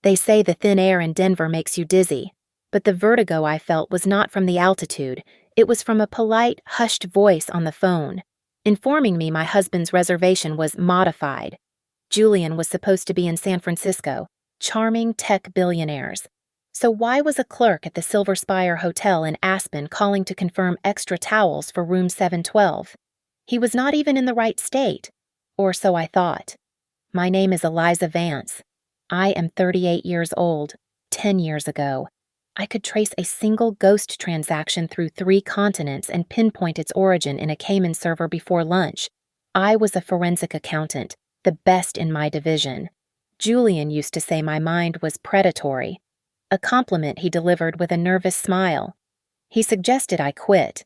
They say the thin air in Denver makes you dizzy, but the vertigo I felt was not from the altitude. It was from a polite, hushed voice on the phone, informing me my husband's reservation was modified. Julian was supposed to be in San Francisco, charming tech billionaires. So why was a clerk at the Silver Spire Hotel in Aspen calling to confirm extra towels for room 712? He was not even in the right state, or so I thought. My name is Eliza Vance. I am 38 years old, 10 years ago. I could trace a single ghost transaction through 3 continents and pinpoint its origin in a Cayman server before lunch. I was a forensic accountant, the best in my division. Julian used to say my mind was predatory, a compliment he delivered with a nervous smile. He suggested I quit.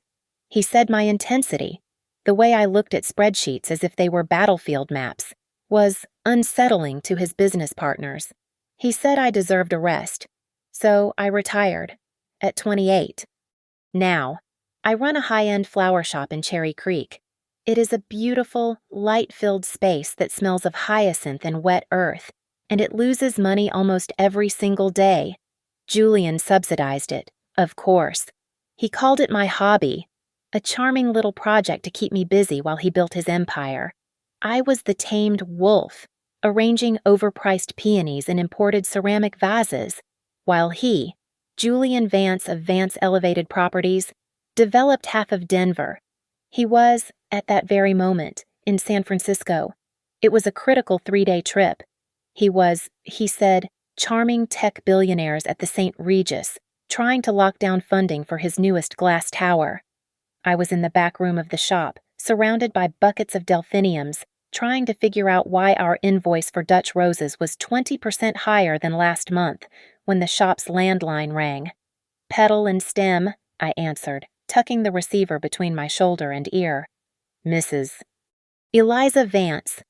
He said my intensity, the way I looked at spreadsheets as if they were battlefield maps, was unsettling to his business partners. He said I deserved a rest, so I retired at 28. Now, I run a high-end flower shop in Cherry Creek. It is a beautiful, light-filled space that smells of hyacinth and wet earth, and it loses money almost every single day. Julian subsidized it, of course. He called it my hobby, a charming little project to keep me busy while he built his empire. I was the tamed wolf, arranging overpriced peonies in imported ceramic vases, while he, Julian Vance of Vance Elevated Properties, developed half of Denver. He was, at that very moment, in San Francisco. It was a critical 3-day trip. He said, charming tech billionaires at the St. Regis, trying to lock down funding for his newest glass tower. I was in the back room of the shop, surrounded by buckets of delphiniums, trying to figure out why our invoice for Dutch roses was 20% higher than last month, when the shop's landline rang. Petal and stem, I answered, tucking the receiver between my shoulder and ear. Mrs. Eliza Vance.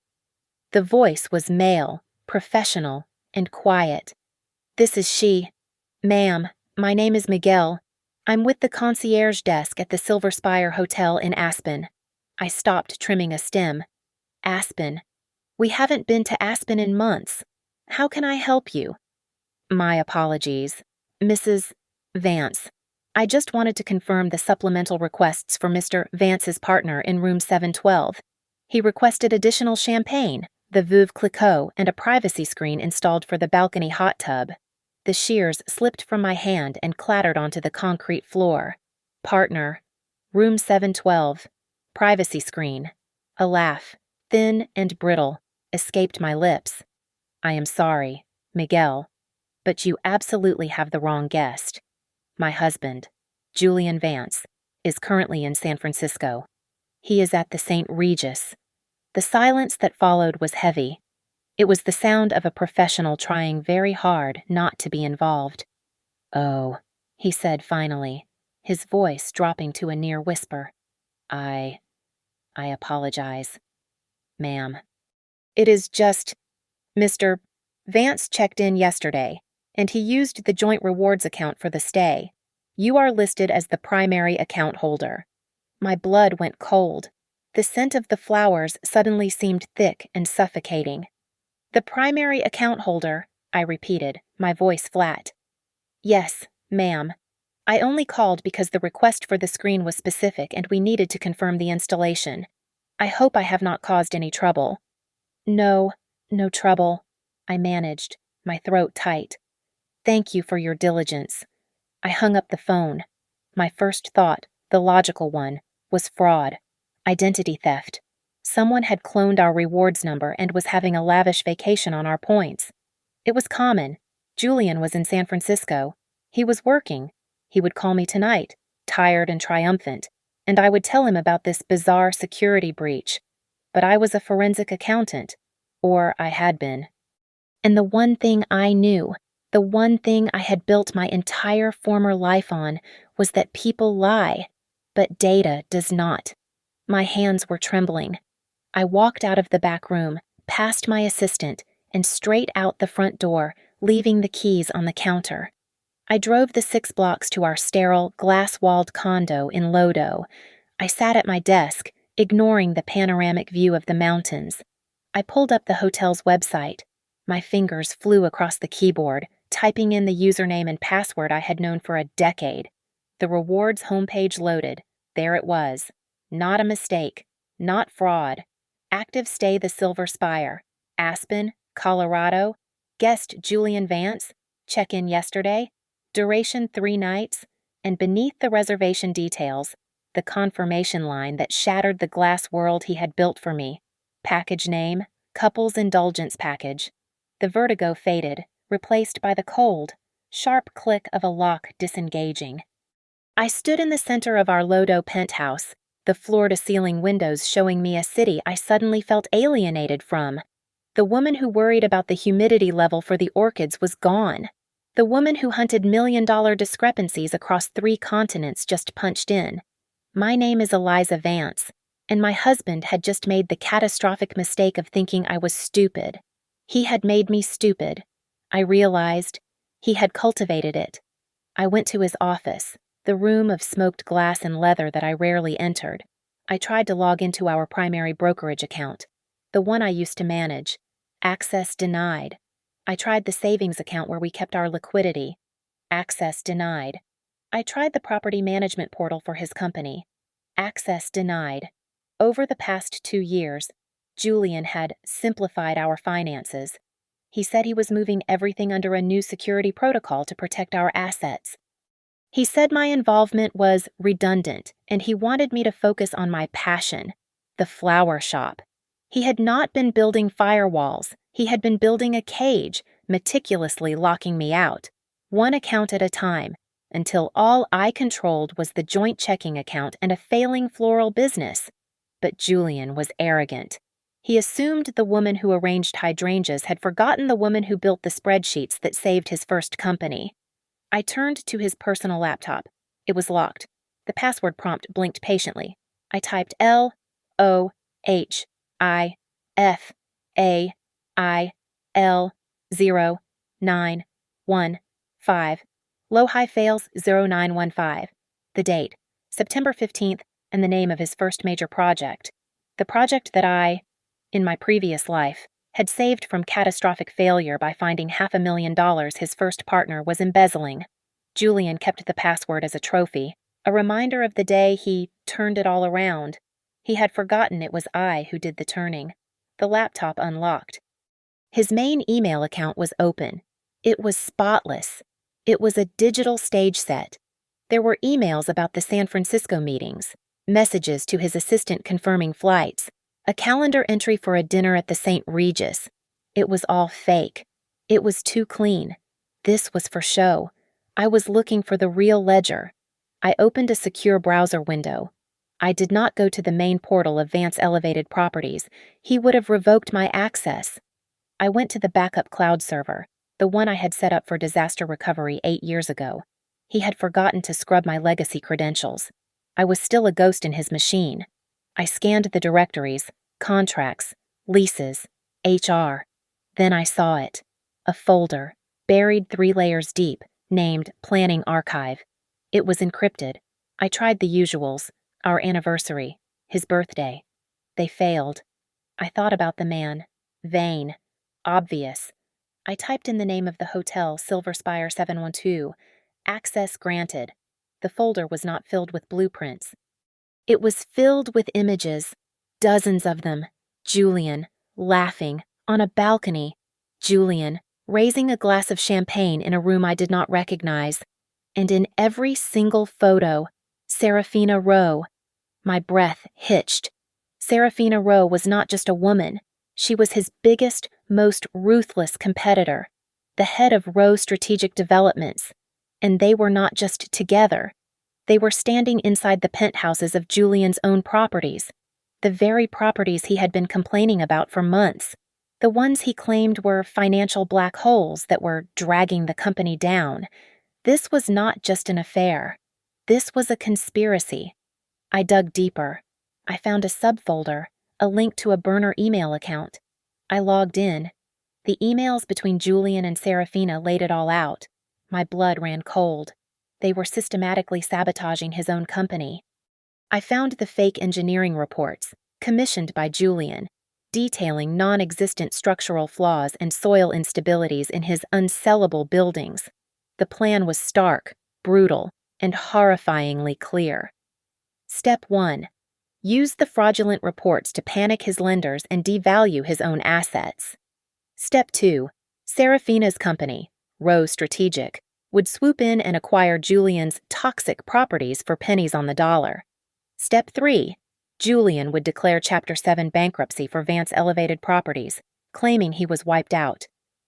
The voice was male, professional, and quiet. This is she. Ma'am, my name is Miguel. I'm with the concierge desk at the Silver Spire Hotel in Aspen. I stopped trimming a stem. Aspen. We haven't been to Aspen in months. How can I help you? My apologies. Mrs. Vance. I just wanted to confirm the supplemental requests for Mr. Vance's partner in room 712. He requested additional champagne, the Veuve Clicquot, and a privacy screen installed for the balcony hot tub. The shears slipped from my hand and clattered onto the concrete floor. Partner. Room 712. Privacy screen. A laugh, thin and brittle, escaped my lips. I am sorry, Miguel, but you absolutely have the wrong guest. My husband, Julian Vance, is currently in San Francisco. He is at the St. Regis. The silence that followed was heavy. It was the sound of a professional trying very hard not to be involved. Oh, he said finally, his voice dropping to a near whisper. I apologize. Ma'am. It is just, Mr. Vance checked in yesterday, and he used the joint rewards account for the stay. You are listed as the primary account holder. My blood went cold. The scent of the flowers suddenly seemed thick and suffocating. The primary account holder, I repeated, my voice flat. Yes, ma'am. I only called because the request for the screen was specific and we needed to confirm the installation. I hope I have not caused any trouble. No trouble, I managed, my throat tight. Thank you for your diligence. I hung up the phone. My first thought, the logical one, was fraud, identity theft. Someone had cloned our rewards number and was having a lavish vacation on our points. It was common. Julian was in San Francisco. He was working. He would call me tonight, tired and triumphant, and I would tell him about this bizarre security breach. But I was a forensic accountant, or I had been. And the one thing I knew, the one thing I had built my entire former life on, was that people lie, but data does not. My hands were trembling. I walked out of the back room, past my assistant, and straight out the front door, leaving the keys on the counter. I drove the 6 blocks to our sterile, glass-walled condo in Lodo. I sat at my desk, ignoring the panoramic view of the mountains. I pulled up the hotel's website. My fingers flew across the keyboard, typing in the username and password I had known for a decade. The rewards homepage loaded. There it was. Not a mistake. Not fraud. Active stay the Silver Spire. Aspen, Colorado. Guest Julian Vance. Check-in yesterday. Duration 3 nights. And beneath the reservation details, the confirmation line that shattered the glass world he had built for me. Package name, Couples Indulgence Package. The vertigo faded, replaced by the cold, sharp click of a lock disengaging. I stood in the center of our Lodo penthouse, the floor-to-ceiling windows showing me a city I suddenly felt alienated from. The woman who worried about the humidity level for the orchids was gone. The woman who hunted million-dollar discrepancies across 3 continents just punched in. My name is Eliza Vance, and my husband had just made the catastrophic mistake of thinking I was stupid. He had made me stupid. I realized. He had cultivated it. I went to his office, the room of smoked glass and leather that I rarely entered. I tried to log into our primary brokerage account, the one I used to manage. Access denied. I tried the savings account where we kept our liquidity. Access denied. I tried the property management portal for his company. Access denied. Over the past 2 years, Julian had simplified our finances. He said he was moving everything under a new security protocol to protect our assets. He said my involvement was redundant, and he wanted me to focus on my passion, the flower shop. He had not been building firewalls. He had been building a cage, meticulously locking me out, one account at a time, until all I controlled was the joint checking account and a failing floral business. But Julian was arrogant. He assumed the woman who arranged hydrangeas had forgotten the woman who built the spreadsheets that saved his first company. I turned to his personal laptop. It was locked. The password prompt blinked patiently. I typed LOHIFAIL0915. Low-high fails 0915. The date, September 15th, and the name of his first major project. The project that I, in my previous life, had saved from catastrophic failure by finding $500,000 his first partner was embezzling. Julian kept the password as a trophy, a reminder of the day he turned it all around. He had forgotten it was I who did the turning. The laptop unlocked. His main email account was open. It was spotless. It was a digital stage set. There were emails about the San Francisco meetings, messages to his assistant confirming flights, a calendar entry for a dinner at the St. Regis. It was all fake. It was too clean. This was for show. I was looking for the real ledger. I opened a secure browser window. I did not go to the main portal of Vance Elevated Properties. He would have revoked my access. I went to the backup cloud server, the one I had set up for disaster recovery 8 years ago. He had forgotten to scrub my legacy credentials. I was still a ghost in his machine. I scanned the directories, contracts, leases, HR. Then I saw it. A folder, buried 3 layers deep, named Planning Archive. It was encrypted. I tried the usuals, our anniversary, his birthday. They failed. I thought about the man. Vain. Obvious. I typed in the name of the hotel, Silver Spire 712. Access granted. The folder was not filled with blueprints. It was filled with images, dozens of them. Julian, laughing, on a balcony. Julian, raising a glass of champagne in a room I did not recognize. And in every single photo, Serafina Rowe. My breath hitched. Serafina Rowe was not just a woman. She was his biggest, most ruthless competitor, the head of Rowe Strategic Developments. And they were not just together. They were standing inside the penthouses of Julian's own properties, the very properties he had been complaining about for months, the ones he claimed were financial black holes that were dragging the company down. This was not just an affair. This was a conspiracy. I dug deeper. I found a subfolder, a link to a burner email account. I logged in. The emails between Julian and Serafina laid it all out. My blood ran cold. They were systematically sabotaging his own company. I found the fake engineering reports, commissioned by Julian. detailing non-existent structural flaws and soil instabilities in his unsellable buildings. The plan was stark, brutal, and horrifyingly clear. Step 1. Use the fraudulent reports to panic his lenders and devalue his own assets. Step 2. Serafina's company, Rowe Strategic, would swoop in and acquire Julian's toxic properties for pennies on the dollar. Step 3. Julian would declare Chapter 7 bankruptcy for Vance Elevated Properties, claiming he was wiped out.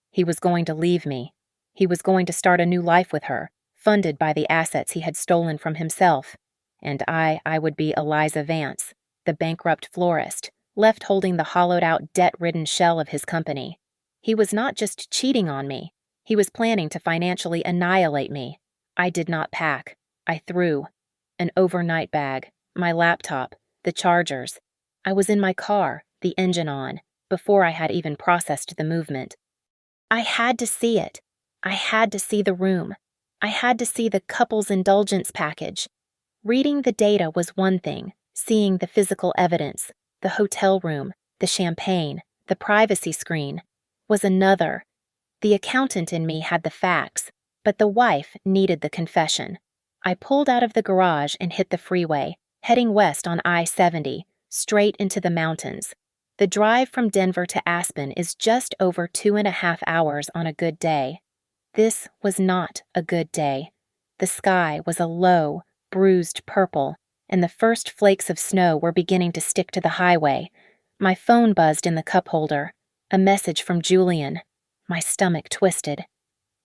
He was going to leave me. He was going to start a new life with her, funded by the assets he had stolen from himself. And I would be Eliza Vance, the bankrupt florist, left holding the hollowed-out, debt-ridden shell of his company. He was not just cheating on me. He was planning to financially annihilate me. I did not pack. I threw. An overnight bag, my laptop, the chargers. I was in my car, the engine on, before I had even processed the movement. I had to see it. I had to see the room. I had to see the couple's indulgence package. Reading the data was one thing, seeing the physical evidence, the hotel room, the champagne, the privacy screen, was another. The accountant in me had the facts, but the wife needed the confession. I pulled out of the garage and hit the freeway, heading west on I-70, straight into the mountains. The drive from Denver to Aspen is just over 2.5 hours on a good day. This was not a good day. The sky was a low, bruised purple, and the first flakes of snow were beginning to stick to the highway. My phone buzzed in the cup holder. A message from Julian. My stomach twisted.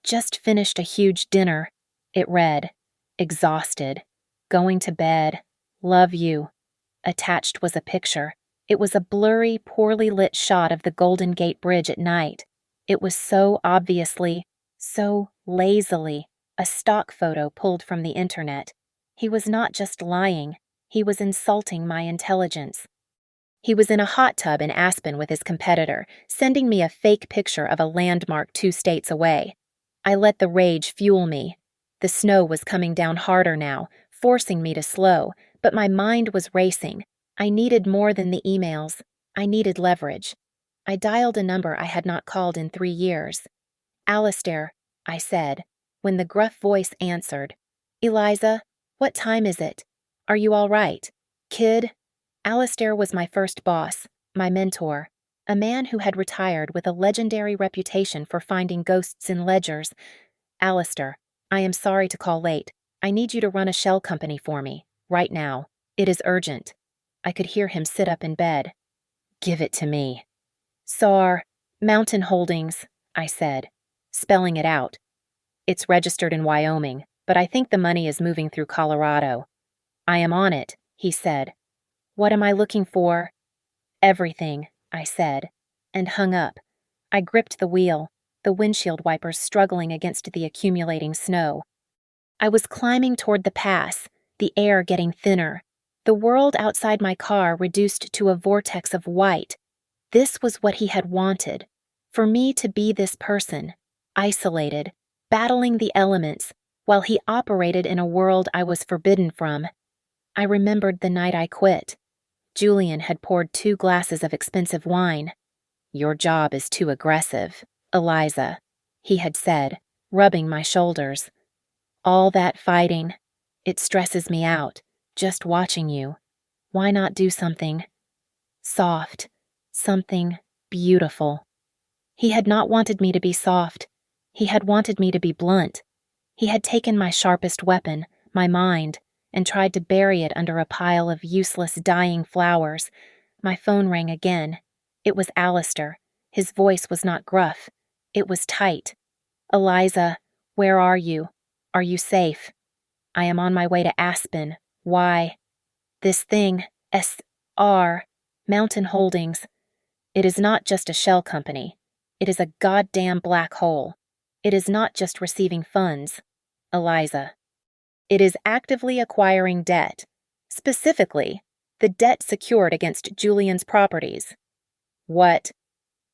Just finished a huge dinner. It read, exhausted. Going to bed. Love you. Attached was a picture. It was a blurry, poorly lit shot of the Golden Gate Bridge at night. It was so obviously, so lazily, a stock photo pulled from the internet. He was not just lying. He was insulting my intelligence. He was in a hot tub in Aspen with his competitor, sending me a fake picture of a landmark 2 states away. I let the rage fuel me. The snow was coming down harder now, forcing me to slow, but my mind was racing. I needed more than the emails. I needed leverage. I dialed a number I had not called in 3 years. Alistair, I said, when the gruff voice answered. Eliza, what time is it? Are you all right? Kid? Alistair was my first boss, my mentor, a man who had retired with a legendary reputation for finding ghosts in ledgers. Alistair, I am sorry to call late. I need you to run a shell company for me, right now. It is urgent. I could hear him sit up in bed. Give it to me. SAR, Mountain Holdings, I said, spelling it out. It's registered in Wyoming, but I think the money is moving through Colorado. I am on it, he said. What am I looking for? Everything, I said, and hung up. I gripped the wheel, the windshield wipers struggling against the accumulating snow. I was climbing toward the pass, the air getting thinner, the world outside my car reduced to a vortex of white. This was what he had wanted, for me to be this person, isolated, battling the elements, while he operated in a world I was forbidden from. I remembered the night I quit. Julian had poured 2 glasses of expensive wine. Your job is too aggressive, Eliza, he had said, rubbing my shoulders. All that fighting, it stresses me out, just watching you. Why not do something soft, something beautiful? He had not wanted me to be soft. He had wanted me to be blunt. He had taken my sharpest weapon, my mind, and tried to bury it under a pile of useless dying flowers. My phone rang again. It was Alistair. His voice was not gruff. It was tight. Eliza, where are you? Are you safe? I am on my way to Aspen. Why? This thing, SR, Mountain Holdings. It is not just a shell company. It is a goddamn black hole. It is not just receiving funds. Eliza. It is actively acquiring debt. Specifically, the debt secured against Julian's properties. What?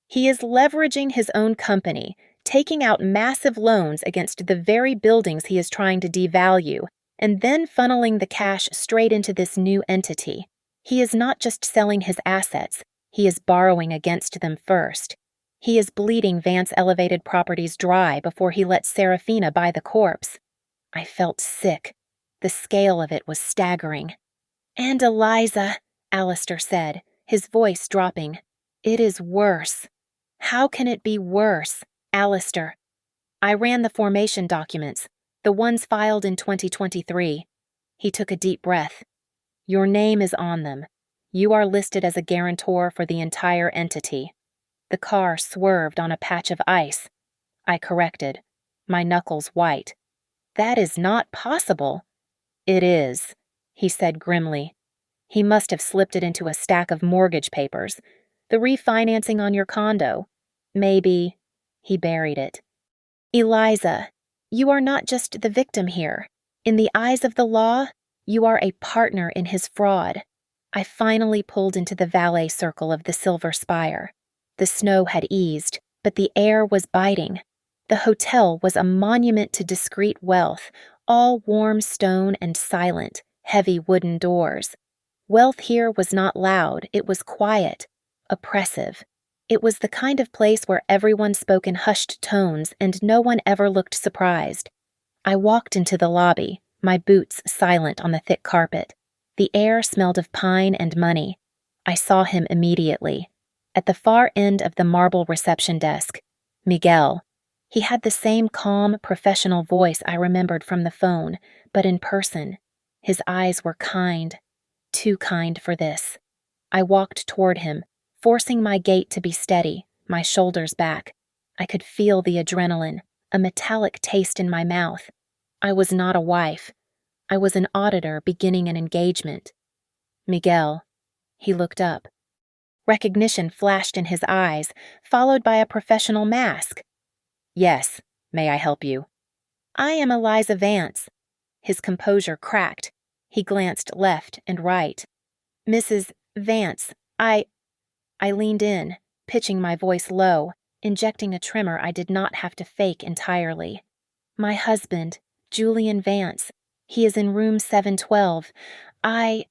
He is leveraging his own company, taking out massive loans against the very buildings he is trying to devalue, and then funneling the cash straight into this new entity. He is not just selling his assets, He is borrowing against them first. He is bleeding Vance Elevated Properties dry before he lets Serafina buy the corpse. I felt sick. The scale of it was staggering. "And Eliza," Alistair said, his voice dropping. "It is worse." "How can it be worse, Alistair?" I ran the formation documents, the ones filed in 2023. He took a deep breath. "Your name is on them. You are listed as a guarantor for the entire entity." The car swerved on a patch of ice. I corrected, my knuckles white. "That is not possible." "It is," he said grimly. "He must have slipped it into a stack of mortgage papers. The refinancing on your condo. Maybe." He buried it. "Eliza, you are not just the victim here. In the eyes of the law, you are a partner in his fraud." I finally pulled into the valet circle of the Silver Spire. The snow had eased, but the air was biting. The hotel was a monument to discreet wealth, all warm stone and silent, heavy wooden doors. Wealth here was not loud, it was quiet, oppressive. It was the kind of place where everyone spoke in hushed tones and no one ever looked surprised. I walked into the lobby, my boots silent on the thick carpet. The air smelled of pine and money. I saw him immediately. At the far end of the marble reception desk, Miguel. He had the same calm, professional voice I remembered from the phone, but in person. His eyes were kind, too kind for this. I walked toward him, forcing my gait to be steady, my shoulders back. I could feel the adrenaline, a metallic taste in my mouth. I was not a wife. I was an auditor beginning an engagement. "Miguel." He looked up. Recognition flashed in his eyes, followed by a professional mask. "Yes, may I help you?" "I am Eliza Vance." His composure cracked. He glanced left and right. "Mrs. Vance, I leaned in, pitching my voice low, injecting a tremor I did not have to fake entirely. "My husband, Julian Vance. He is in room 712. I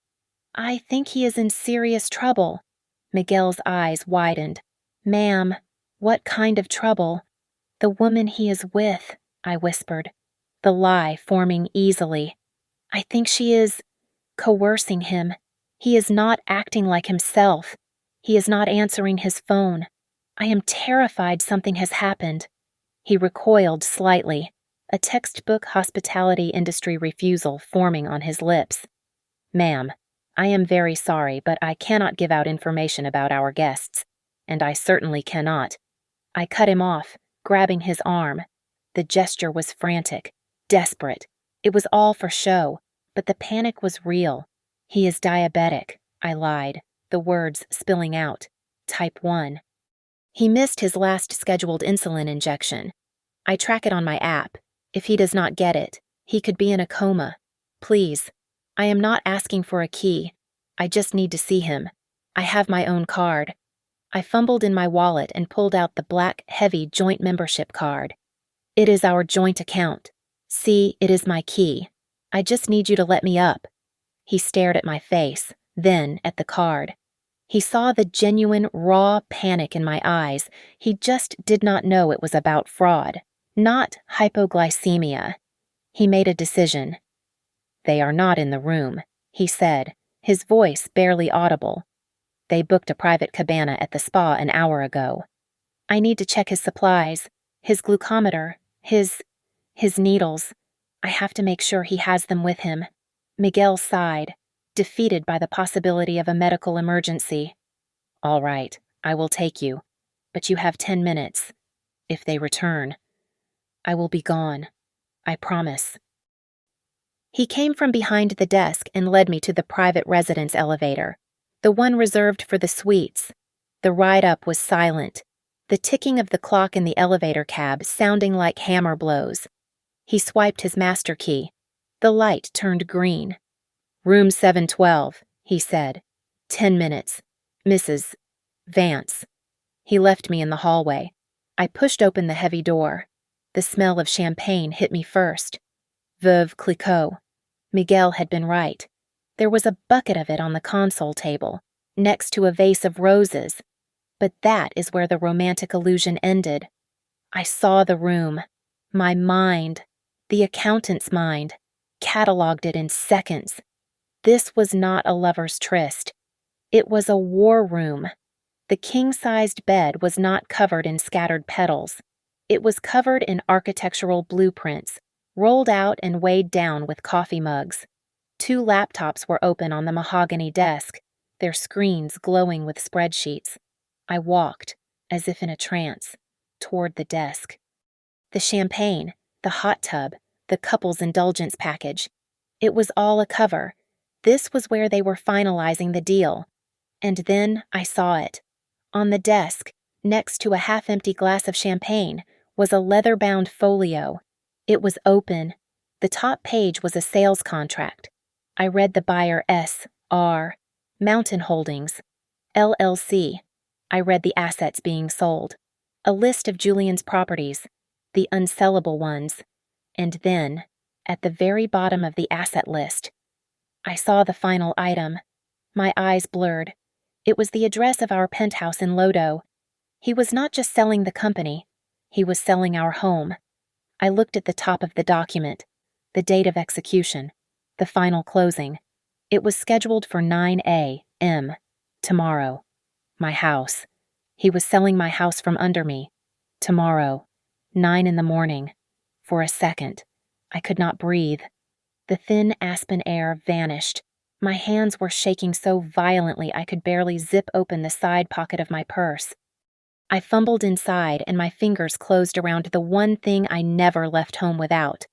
think he is in serious trouble." Miguel's eyes widened. "Ma'am, what kind of trouble?" "The woman he is with," I whispered, the lie forming easily. "I think she is coercing him. He is not acting like himself. He is not answering his phone. I am terrified something has happened." He recoiled slightly, a textbook hospitality industry refusal forming on his lips. "Ma'am, I am very sorry, but I cannot give out information about our guests, and I certainly cannot." I cut him off, grabbing his arm. The gesture was frantic, desperate. It was all for show, but the panic was real. "He is diabetic," I lied, the words spilling out. "Type 1. He missed his last scheduled insulin injection. I track it on my app. If he does not get it, he could be in a coma. Please, I am not asking for a key. I just need to see him. I have my own card." I fumbled in my wallet and pulled out the black, heavy joint membership card. "It is our joint account. See, it is my key. I just need you to let me up." He stared at my face, then at the card. He saw the genuine, raw panic in my eyes. He just did not know it was about fraud, not hypoglycemia. He made a decision. "They are not in the room," he said, his voice barely audible. "They booked a private cabana at the spa an hour ago. I need to check his supplies, his glucometer, his needles. I have to make sure he has them with him." Miguel sighed, defeated by the possibility of a medical emergency. "All right, I will take you, but you have 10 minutes. If they return, I will be gone. I promise." He came from behind the desk and led me to the private residence elevator, the one reserved for the suites. The ride up was silent, the ticking of the clock in the elevator cab sounding like hammer blows. He swiped his master key. The light turned green. "Room 712, he said. 10 minutes. Mrs. Vance." He left me in the hallway. I pushed open the heavy door. The smell of champagne hit me first. Veuve Clicquot. Miguel had been right. There was a bucket of it on the console table. next to a vase of roses. But that is where the romantic illusion ended. I saw the room. My mind, the accountant's mind, cataloged it in seconds. This was not a lover's tryst. It was a war room. The king-sized bed was not covered in scattered petals. It was covered in architectural blueprints, rolled out and weighed down with coffee mugs. 2 laptops were open on the mahogany desk, their screens glowing with spreadsheets. I walked, as if in a trance, toward the desk. The champagne, the hot tub, the couple's indulgence package. It was all a cover. This was where they were finalizing the deal. And then I saw it. On the desk, next to a half-empty glass of champagne, was a leather-bound folio. It was open. The top page was a sales contract. I read the buyer S.R. Mountain Holdings, LLC. I read the assets being sold. A list of Julian's properties, the unsellable ones. And then, at the very bottom of the asset list, I saw the final item. My eyes blurred. It was the address of our penthouse in Lodo. He was not just selling the company. He was selling our home. I looked at the top of the document, the date of execution, the final closing. It was scheduled for 9 a.m. tomorrow. My house. He was selling my house from under me. Tomorrow, 9 in the morning. For a second, I could not breathe. The thin aspen air vanished. My hands were shaking so violently I could barely zip open the side pocket of my purse. I fumbled inside and my fingers closed around the one thing I never left home without.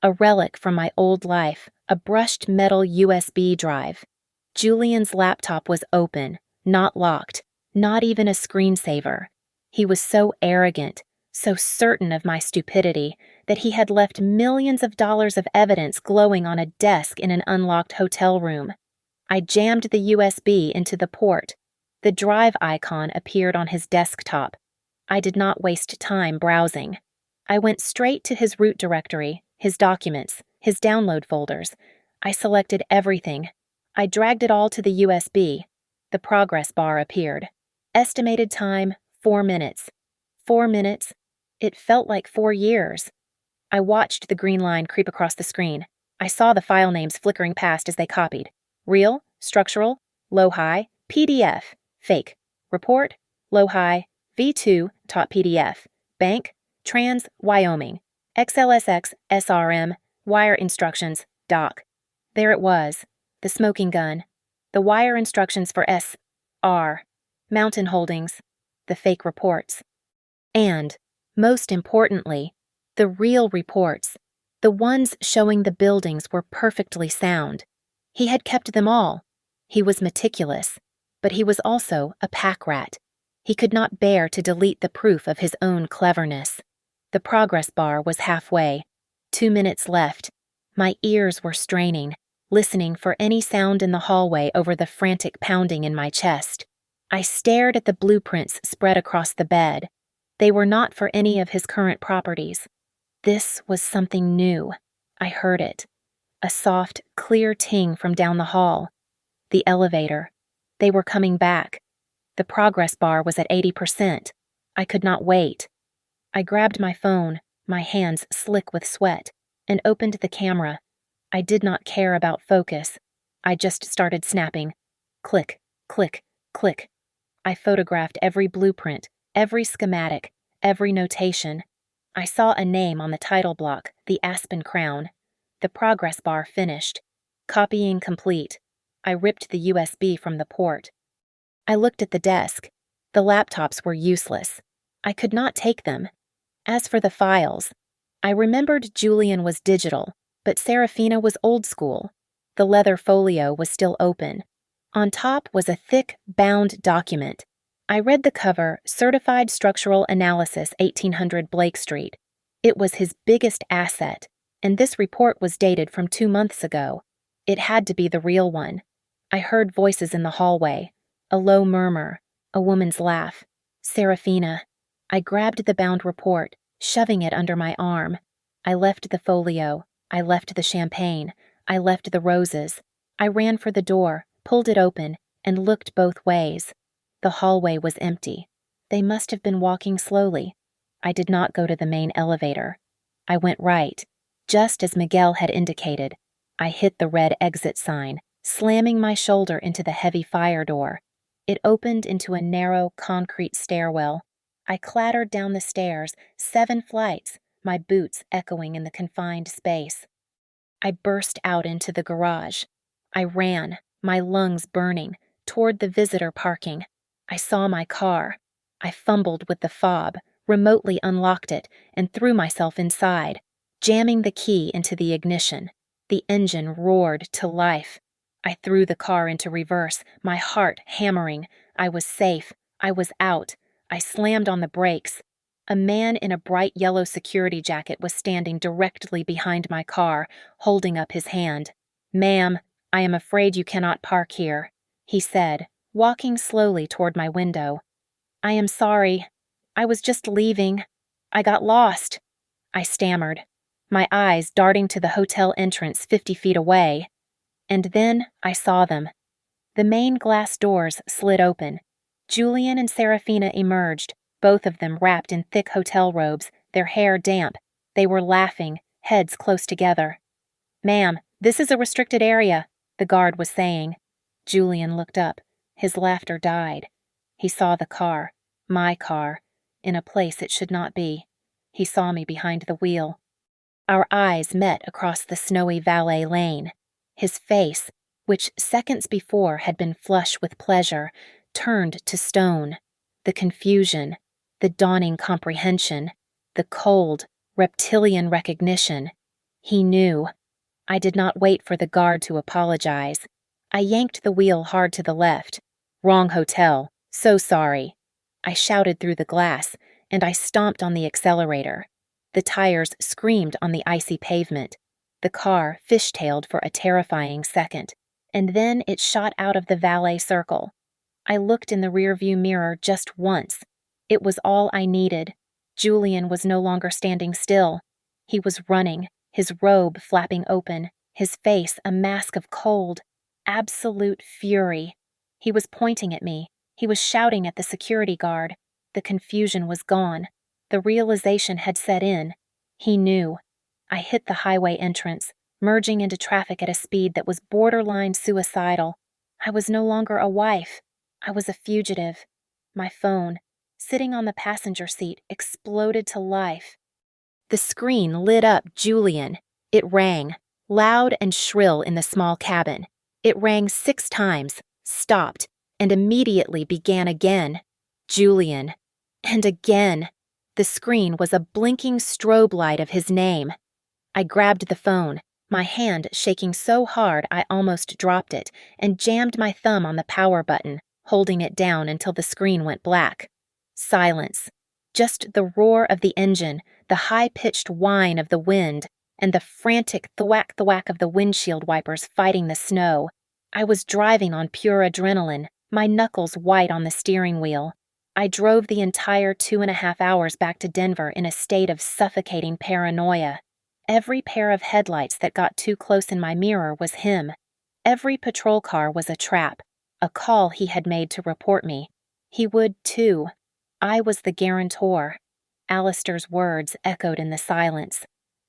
A relic from my old life, a brushed metal USB drive. Julian's laptop was open, not locked, not even a screensaver. He was so arrogant, so certain of my stupidity, that he had left millions of dollars of evidence glowing on a desk in an unlocked hotel room. I jammed the USB into the port. The drive icon appeared on his desktop. I did not waste time browsing. I went straight to his root directory, his documents, his download folders. I selected everything. I dragged it all to the USB. The progress bar appeared. Estimated time, 4 minutes. 4 minutes? It felt like 4 years. I watched the green line creep across the screen. I saw the file names flickering past as they copied. Real, structural, low-high, PDF, fake. Report, low-high, V2, top PDF. Bank, Trans, Wyoming. XLSX, SRM, wire instructions, doc. There it was, the smoking gun. The wire instructions for S.R. Mountain Holdings. The fake reports. And, most importantly, the real reports, the ones showing the buildings were perfectly sound. He had kept them all. He was meticulous, but he was also a pack rat. He could not bear to delete the proof of his own cleverness. The progress bar was halfway. 2 minutes left. My ears were straining, listening for any sound in the hallway over the frantic pounding in my chest. I stared at the blueprints spread across the bed. They were not for any of his current properties. This was something new. I heard it. A soft, clear ting from down the hall. The elevator. They were coming back. The progress bar was at 80%. I could not wait. I grabbed my phone, my hands slick with sweat, and opened the camera. I did not care about focus. I just started snapping. Click, click, click. I photographed every blueprint, every schematic, every notation. I saw a name on the title block, the Aspen Crown. The progress bar finished. Copying complete. I ripped the USB from the port. I looked at the desk. The laptops were useless. I could not take them. As for the files, I remembered Julian was digital, but Serafina was old school. The leather folio was still open. On top was a thick, bound document. I read the cover, Certified Structural Analysis, 1800 Blake Street. It was his biggest asset, and this report was dated from 2 months ago. It had to be the real one. I heard voices in the hallway. A low murmur, a woman's laugh. Serafina. I grabbed the bound report, shoving it under my arm. I left the folio. I left the champagne. I left the roses. I ran for the door, pulled it open, and looked both ways. The hallway was empty. They must have been walking slowly. I did not go to the main elevator. I went right, just as Miguel had indicated. I hit the red exit sign, slamming my shoulder into the heavy fire door. It opened into a narrow, concrete stairwell. I clattered down the stairs, 7 flights, my boots echoing in the confined space. I burst out into the garage. I ran, my lungs burning, toward the visitor parking. I saw my car. I fumbled with the fob, remotely unlocked it, and threw myself inside, jamming the key into the ignition. The engine roared to life. I threw the car into reverse, my heart hammering. I was safe. I was out. I slammed on the brakes. A man in a bright yellow security jacket was standing directly behind my car, holding up his hand. "Ma'am, I am afraid you cannot park here," he said, walking slowly toward my window. "I am sorry. I was just leaving. I got lost," I stammered, my eyes darting to the hotel entrance 50 feet away. And then I saw them. The main glass doors slid open. Julian and Serafina emerged, both of them wrapped in thick hotel robes, their hair damp. They were laughing, heads close together. "Ma'am, this is a restricted area," the guard was saying. Julian looked up. His laughter died. He saw the car, my car, in a place it should not be. He saw me behind the wheel. Our eyes met across the snowy valet lane. His face, which seconds before had been flush with pleasure, turned to stone. The confusion, the dawning comprehension, the cold, reptilian recognition. He knew. I did not wait for the guard to apologize. I yanked the wheel hard to the left. "Wrong hotel. So sorry," I shouted through the glass, and I stomped on the accelerator. The tires screamed on the icy pavement. The car fishtailed for a terrifying second, and then it shot out of the valet circle. I looked in the rearview mirror just once. It was all I needed. Julian was no longer standing still. He was running, his robe flapping open, his face a mask of cold, absolute fury. He was pointing at me. He was shouting at the security guard. The confusion was gone. The realization had set in. He knew. I hit the highway entrance, merging into traffic at a speed that was borderline suicidal. I was no longer a wife. I was a fugitive. My phone, sitting on the passenger seat, exploded to life. The screen lit up Julian. It rang, loud and shrill in the small cabin. It rang 6 times, stopped, and immediately began again. Julian. And again. The screen was a blinking strobe light of his name. I grabbed the phone, my hand shaking so hard I almost dropped it, and jammed my thumb on the power button, holding it down until the screen went black. Silence. Just the roar of the engine, the high-pitched whine of the wind, and the frantic thwack-thwack of the windshield wipers fighting the snow. I was driving on pure adrenaline, my knuckles white on the steering wheel. I drove the entire 2.5 hours back to Denver in a state of suffocating paranoia. Every pair of headlights that got too close in my mirror was him. Every patrol car was a trap, a call he had made to report me. He would, too. I was the guarantor. Alistair's words echoed in the silence.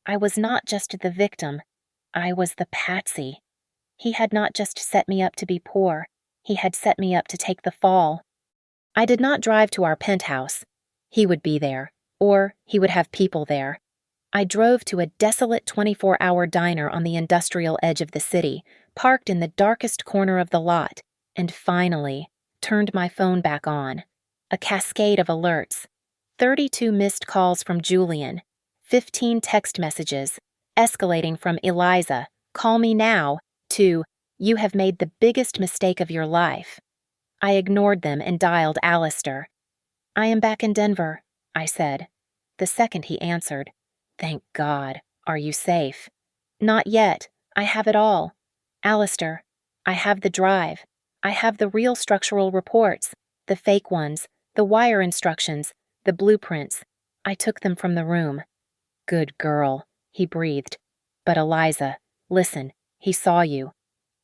I was not just the victim. I was the patsy. He had not just set me up to be poor. He had set me up to take the fall. I did not drive to our penthouse. He would be there, or he would have people there. I drove to a desolate 24-hour diner on the industrial edge of the city, parked in the darkest corner of the lot, and finally turned my phone back on. A cascade of alerts. 32 missed calls from Julian, 15 text messages, escalating from "Eliza, call me now," to "You have made the biggest mistake of your life." I ignored them and dialed Alistair. "I am back in Denver," I said. The second he answered, "Thank God. Are you safe?" "Not yet. I have it all. Alistair, I have the drive. I have the real structural reports, the fake ones, the wire instructions, the blueprints. I took them from the room." "Good girl," he breathed. "But Eliza, listen, he saw you."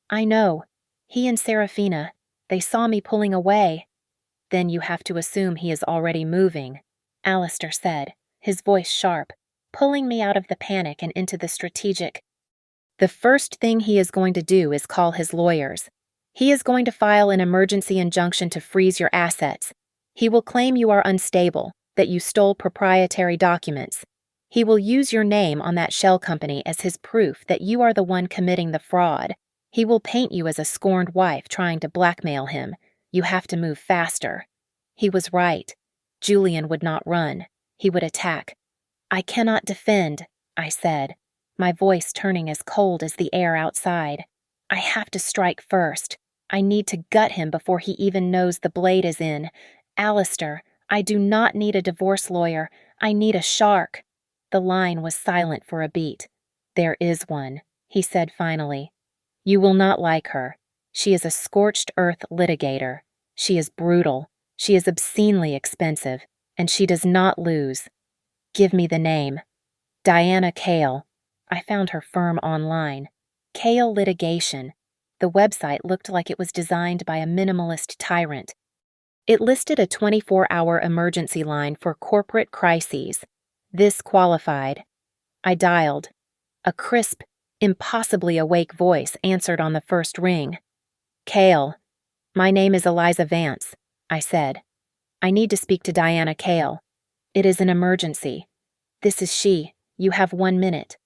"I know. He and Serafina. They saw me pulling away. Then you have to assume he is already moving, Alistair said, his voice sharp, pulling me out of the panic and into the strategic. The first thing he is going to do is call his lawyers. He is going to file an emergency injunction to freeze your assets. He will claim you are unstable, that you stole proprietary documents. He will use your name on that shell company as his proof that you are the one committing the fraud. He will paint you as a scorned wife trying to blackmail him. You have to move faster. He was right. Julian would not run. He would attack. I cannot defend, I said, my voice turning as cold as the air outside. I have to strike first. I need to gut him before he even knows the blade is in. Alistair, I do not need a divorce lawyer. I need a shark. The line was silent for a beat. There is one, he said finally. You will not like her. She is a scorched earth litigator. She is brutal. She is obscenely expensive, and she does not lose. Give me the name. Diana Cale. I found her firm online. Cale Litigation. The website looked like it was designed by a minimalist tyrant. It listed a 24-hour emergency line for corporate crises. This qualified. I dialed. A crisp, impossibly awake voice answered on the first ring. Cale. My name is Eliza Vance, I said. I need to speak to Diana Cale. It is an emergency. This is she. You have 1 minute.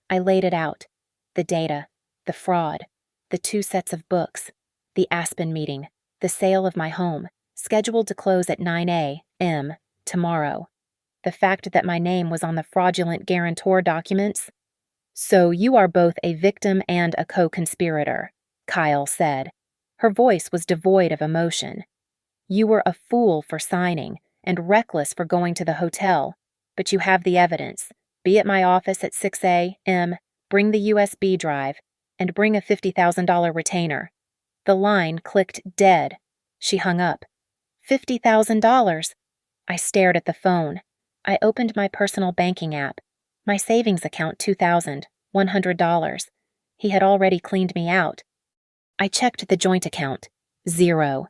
I laid it out. The data, the fraud, the 2 sets of books, the Aspen meeting, the sale of my home, scheduled to close at 9 a.m. tomorrow. The fact that my name was on the fraudulent guarantor documents. So you are both a victim and a co-conspirator, Kyle said. Her voice was devoid of emotion. You were a fool for signing and reckless for going to the hotel, but you have the evidence. Be at my office at 6 a.m., bring the USB drive, and bring a $50,000 retainer. The line clicked dead. She hung up. $50,000. I stared at the phone. I opened my personal banking app. My savings account $2,100. He had already cleaned me out. I checked the joint account. 0.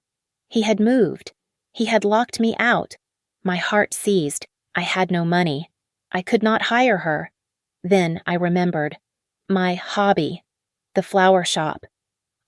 He had moved. He had locked me out. My heart seized. I had no money. I could not hire her. Then I remembered. My hobby. The flower shop.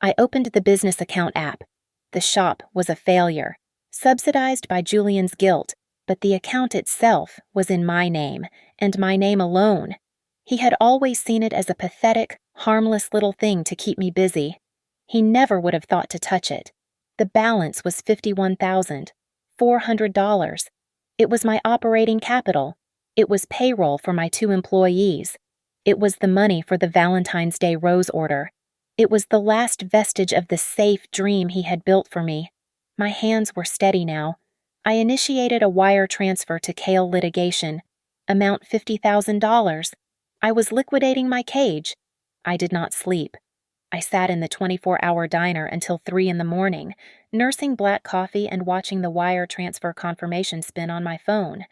I opened the business account app. The shop was a failure, subsidized by Julian's guilt, but the account itself was in my name, and my name alone. He had always seen it as a pathetic, harmless little thing to keep me busy. He never would have thought to touch it. The balance was $51,400. It was my operating capital. It was payroll for my 2 employees. It was the money for the Valentine's Day rose order. It was the last vestige of the safe dream he had built for me. My hands were steady now. I initiated a wire transfer to Cale Litigation. Amount $50,000. I was liquidating my cage. I did not sleep. I sat in the 24-hour diner until 3 a.m, nursing black coffee and watching the wire transfer confirmation spin on my phone.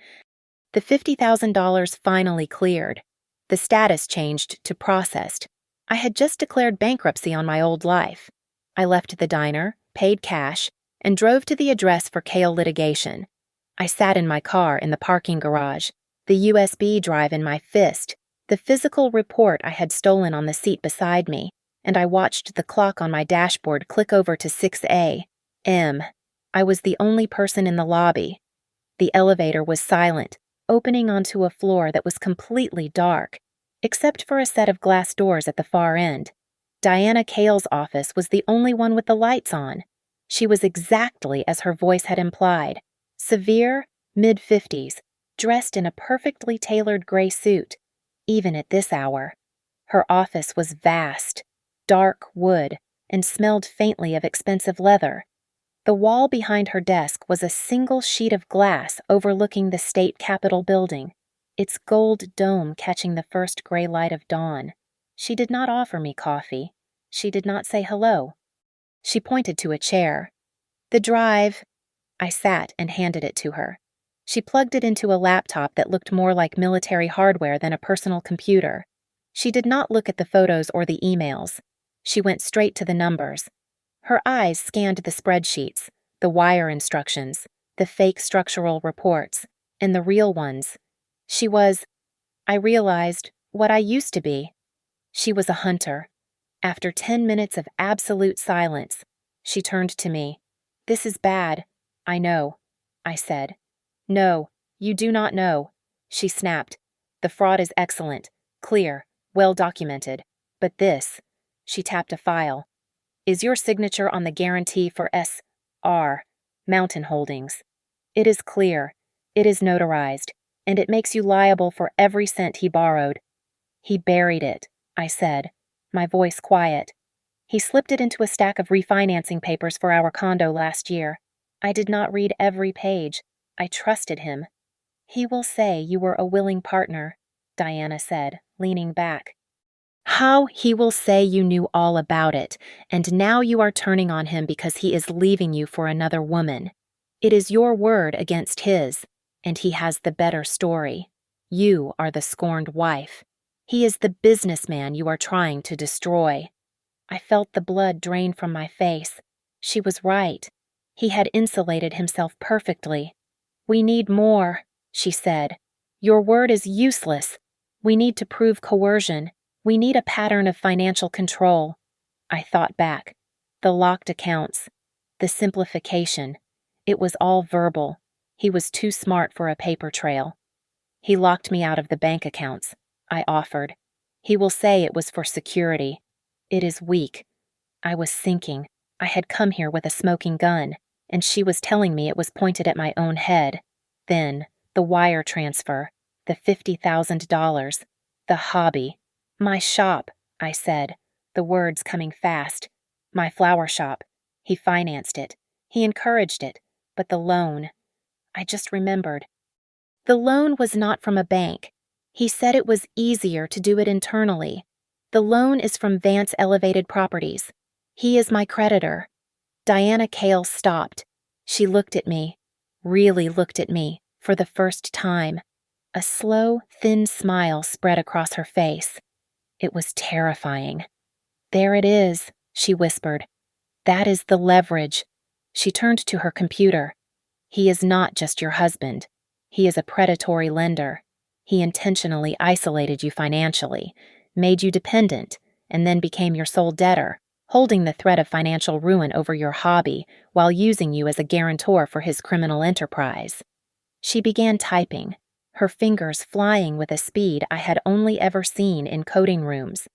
The $50,000 finally cleared. The status changed to processed. I had just declared bankruptcy on my old life. I left the diner, paid cash, and drove to the address for Cale Litigation. I sat in my car in the parking garage, the USB drive in my fist, the physical report I had stolen on the seat beside me, and I watched the clock on my dashboard click over to 6 a.m. I was the only person in the lobby. The elevator was silent, opening onto a floor that was completely dark, except for a set of glass doors at the far end. Diana Cale's office was the only one with the lights on. She was exactly as her voice had implied, severe, mid-50s, dressed in a perfectly tailored gray suit, even at this hour. Her office was vast, dark wood, and smelled faintly of expensive leather. The wall behind her desk was a single sheet of glass overlooking the state capitol building, its gold dome catching the first gray light of dawn. She did not offer me coffee. She did not say hello. She pointed to a chair. The drive. I sat and handed it to her. She plugged it into a laptop that looked more like military hardware than a personal computer. She did not look at the photos or the emails. She went straight to the numbers. Her eyes scanned the spreadsheets, the wire instructions, the fake structural reports, and the real ones. She was, I realized, what I used to be. She was a hunter. After 10 minutes of absolute silence, she turned to me. "This is bad. I know," I said. "No, you do not know," she snapped. "The fraud is excellent, clear, well documented. But this," she tapped a file, "is your signature on the guarantee for S.R. Mountain Holdings. It is clear, it is notarized, and it makes you liable for every cent he borrowed." "He buried it," I said, my voice quiet. "He slipped it into a stack of refinancing papers for our condo last year. I did not read every page. I trusted him." "He will say you were a willing partner," Diana said, leaning back. "How he will say you knew all about it, and now you are turning on him because he is leaving you for another woman. It is your word against his, and he has the better story. You are the scorned wife. He is the businessman you are trying to destroy." I felt the blood drain from my face. She was right. He had insulated himself perfectly. "We need more," she said. "Your word is useless. We need to prove coercion. We need a pattern of financial control." I thought back. The locked accounts. The simplification. It was all verbal. He was too smart for a paper trail. "He locked me out of the bank accounts," I offered. "He will say it was for security. It is weak." I was sinking. I had come here with a smoking gun, and she was telling me it was pointed at my own head. Then, the wire transfer, the $50,000, the hobby. "My shop," I said, the words coming fast. "My flower shop. He financed it. He encouraged it. But the loan." I just remembered. The loan was not from a bank. He said it was easier to do it internally. The loan is from Vance Elevated Properties. He is my creditor. Diana Kale stopped. She looked at me, really looked at me, for the first time. A slow, thin smile spread across her face. It was terrifying. "There it is," she whispered. "That is the leverage." She turned to her computer. "He is not just your husband. He is a predatory lender. He intentionally isolated you financially, made you dependent, and then became your sole debtor, holding the threat of financial ruin over your hobby while using you as a guarantor for his criminal enterprise." She began typing, her fingers flying with a speed I had only ever seen in coding rooms.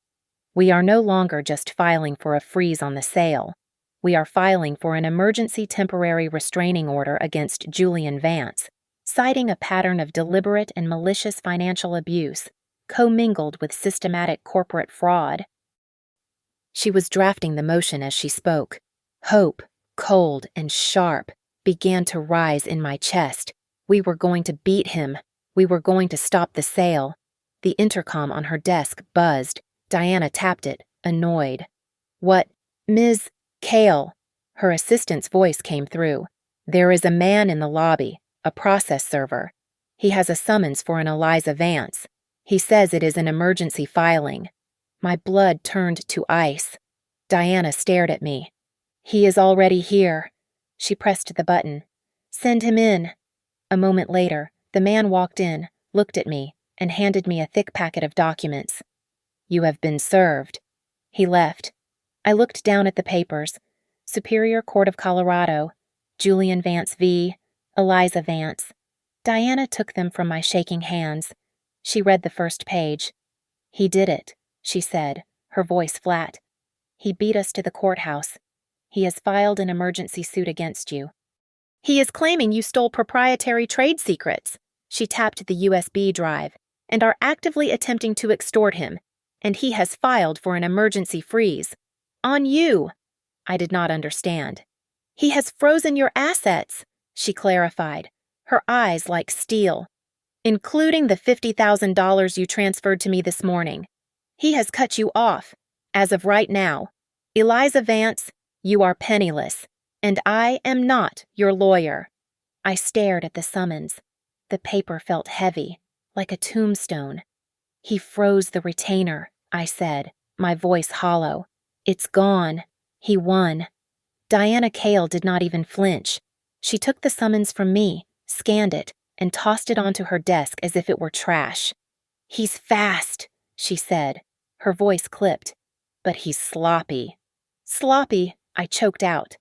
"We are no longer just filing for a freeze on the sale. We are filing for an emergency temporary restraining order against Julian Vance, citing a pattern of deliberate and malicious financial abuse, commingled with systematic corporate fraud." She was drafting the motion as she spoke. Hope, cold and sharp, began to rise in my chest. We were going to beat him. We were going to stop the sale. The intercom on her desk buzzed. Diana tapped it, annoyed. "What, Ms. Kale?" Her assistant's voice came through. "There is a man in the lobby, a process server. He has a summons for an Eliza Vance. He says it is an emergency filing." My blood turned to ice. Diana stared at me. "He is already here." She pressed the button. "Send him in." A moment later, the man walked in, looked at me, and handed me a thick packet of documents. "You have been served." He left. I looked down at the papers. Superior Court of Colorado, Julian Vance v. Eliza Vance. Diana took them from my shaking hands. She read the first page. "He did it," she said, her voice flat. "He beat us to the courthouse. He has filed an emergency suit against you. He is claiming you stole proprietary trade secrets." She tapped the USB drive, "and are actively attempting to extort him, and he has filed for an emergency freeze. On you." I did not understand. "He has frozen your assets," she clarified, her eyes like steel, "including the $50,000 you transferred to me this morning. He has cut you off. As of right now, Eliza Vance, you are penniless, and I am not your lawyer." I stared at the summons. The paper felt heavy, like a tombstone. "He froze the retainer," I said, my voice hollow. "It's gone. He won." Diana Cale did not even flinch. She took the summons from me, scanned it, and tossed it onto her desk as if it were trash. "He's fast," she said. Her voice clipped. "But he's sloppy." "Sloppy," I choked out.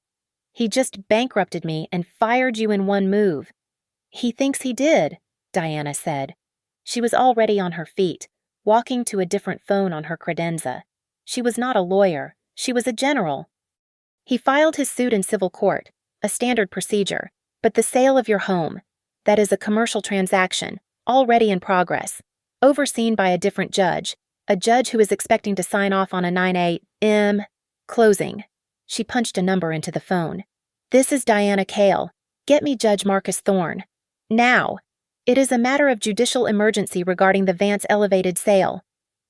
"He just bankrupted me and fired you in one move." "He thinks he did," Diana said. She was already on her feet, walking to a different phone on her credenza. She was not a lawyer. She was a general. "He filed his suit in civil court, a standard procedure, but the sale of your home, that is a commercial transaction, already in progress, overseen by a different judge, a judge who is expecting to sign off on a 9 a.m. closing." She punched a number into the phone. "This is Diana Cale. Get me Judge Marcus Thorne. Now. It is a matter of judicial emergency regarding the Vance elevated sale."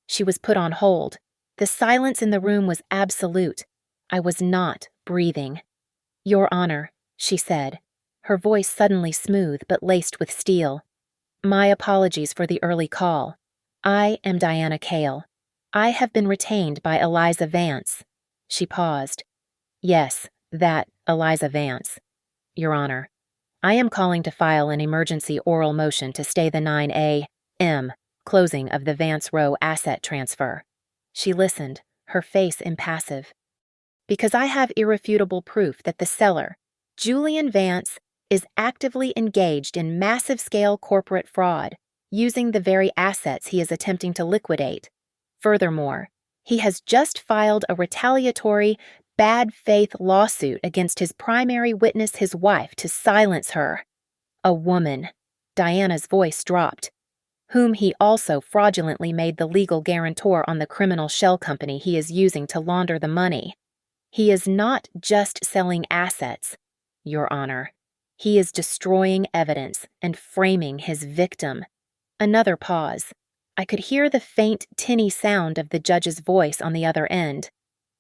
She was put on hold. The silence in the room was absolute. I was not breathing. "Your Honor," she said, her voice suddenly smooth but laced with steel. "My apologies for the early call. I am Diana Cale. I have been retained by Eliza Vance." She paused. "Yes, that Eliza Vance. Your Honor, I am calling to file an emergency oral motion to stay the 9 a.m. closing of the Vance Row asset transfer." She listened, her face impassive. "Because I have irrefutable proof that the seller, Julian Vance, is actively engaged in massive-scale corporate fraud, using the very assets he is attempting to liquidate. Furthermore, he has just filed a retaliatory, bad-faith lawsuit against his primary witness, his wife, to silence her. A woman," Diana's voice dropped, "whom he also fraudulently made the legal guarantor on the criminal shell company he is using to launder the money. He is not just selling assets, Your Honor. He is destroying evidence and framing his victim." Another pause. I could hear the faint, tinny sound of the judge's voice on the other end.